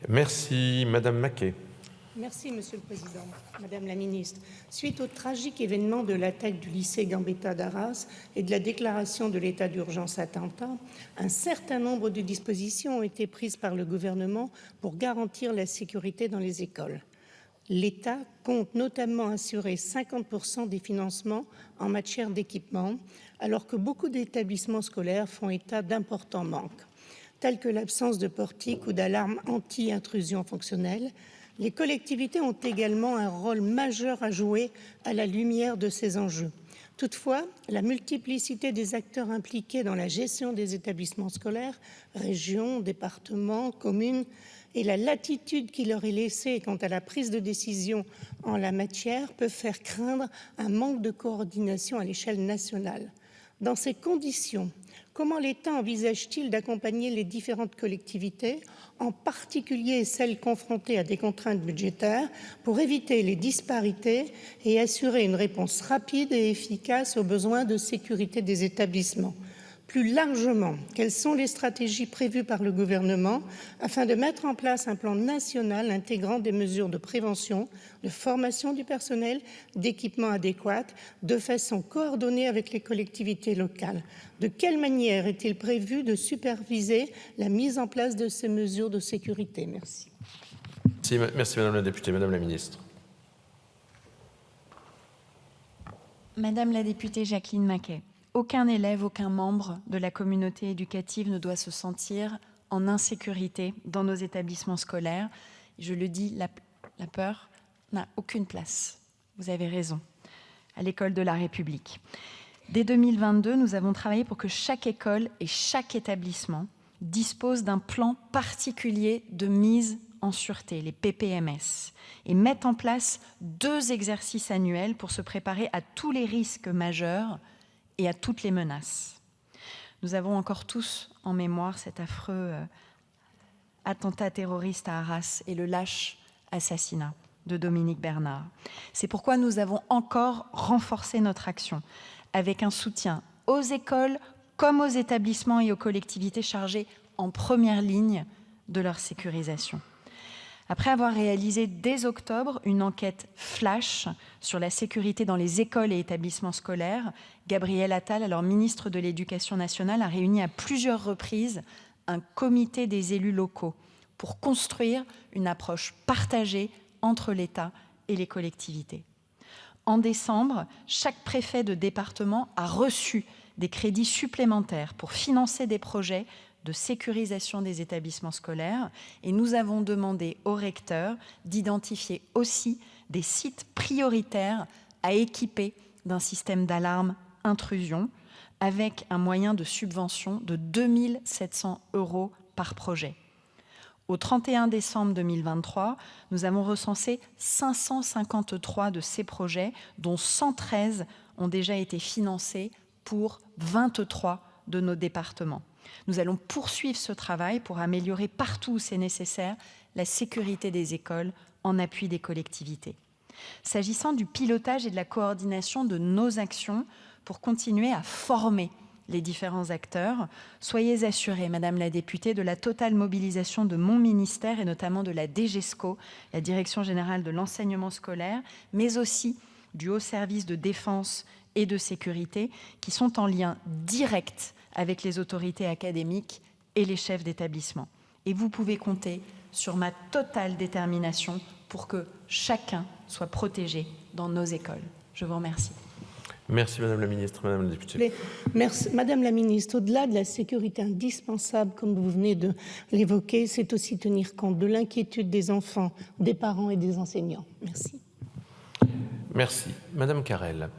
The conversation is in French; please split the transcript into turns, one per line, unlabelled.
Merci. Madame Maquet.
Merci, Monsieur le Président. Madame la Ministre, suite au tragique événement de l'attaque du lycée Gambetta d'Arras et de la déclaration de l'état d'urgence attentat, un certain nombre de dispositions ont été prises par le gouvernement pour garantir la sécurité dans les écoles. L'État compte notamment assurer 50% des financements en matière d'équipement, alors que beaucoup d'établissements scolaires font état d'importants manques, tels que l'absence de portique ou d'alarme anti-intrusion fonctionnelle. Les collectivités ont également un rôle majeur à jouer à la lumière de ces enjeux. Toutefois, la multiplicité des acteurs impliqués dans la gestion des établissements scolaires, régions, départements, communes, et la latitude qui leur est laissée quant à la prise de décision en la matière peuvent faire craindre un manque de coordination à l'échelle nationale. Dans ces conditions, comment l'État envisage-t-il d'accompagner les différentes collectivités, en particulier celles confrontées à des contraintes budgétaires, pour éviter les disparités et assurer une réponse rapide et efficace aux besoins de sécurité des établissements ? Plus largement, quelles sont les stratégies prévues par le gouvernement afin de mettre en place un plan national intégrant des mesures de prévention, de formation du personnel, d'équipements adéquats, de façon coordonnée avec les collectivités locales? De quelle manière est-il prévu de superviser la mise en place de ces mesures de sécurité? Merci.
Merci Madame la députée. Madame la Ministre.
Madame la députée Jacqueline Maquet. Aucun élève, aucun membre de la communauté éducative ne doit se sentir en insécurité dans nos établissements scolaires. Je le dis, la peur n'a aucune place. Vous avez raison, à l'école de la République. Dès 2022, nous avons travaillé pour que chaque école et chaque établissement dispose d'un plan particulier de mise en sûreté, les PPMS, et mettent en place 2 exercices annuels pour se préparer à tous les risques majeurs et à toutes les menaces. Nous avons encore tous en mémoire cet affreux attentat terroriste à Arras et le lâche assassinat de Dominique Bernard. C'est pourquoi nous avons encore renforcé notre action avec un soutien aux écoles comme aux établissements et aux collectivités chargées en première ligne de leur sécurisation. Après avoir réalisé dès octobre une enquête flash sur la sécurité dans les écoles et établissements scolaires, Gabriel Attal, alors ministre de l'Éducation nationale, a réuni à plusieurs reprises un comité des élus locaux pour construire une approche partagée entre l'État et les collectivités. En décembre, chaque préfet de département a reçu des crédits supplémentaires pour financer des projets de sécurisation des établissements scolaires et nous avons demandé aux recteurs d'identifier aussi des sites prioritaires à équiper d'un système d'alarme intrusion avec un moyen de subvention de 2 700 € par projet. Au 31 décembre 2023, nous avons recensé 553 de ces projets, dont 113 ont déjà été financés pour 23 de nos départements. Nous allons poursuivre ce travail pour améliorer partout où c'est nécessaire la sécurité des écoles en appui des collectivités. S'agissant du pilotage et de la coordination de nos actions pour continuer à former les différents acteurs, soyez assurés, Madame la députée, de la totale mobilisation de mon ministère et notamment de la DGESCO, la Direction générale de l'enseignement scolaire, mais aussi du Haut Service de défense et de sécurité, qui sont en lien direct avec les autorités académiques et les chefs d'établissement. Et vous pouvez compter sur ma totale détermination pour que chacun soit protégé dans nos écoles. Je vous remercie.
Merci Madame la Ministre. Madame la députée.
Merci. Madame la Ministre, au-delà de la sécurité indispensable, comme vous venez de l'évoquer, c'est aussi tenir compte de l'inquiétude des enfants, des parents et des enseignants. Merci.
Merci. Madame Carrel.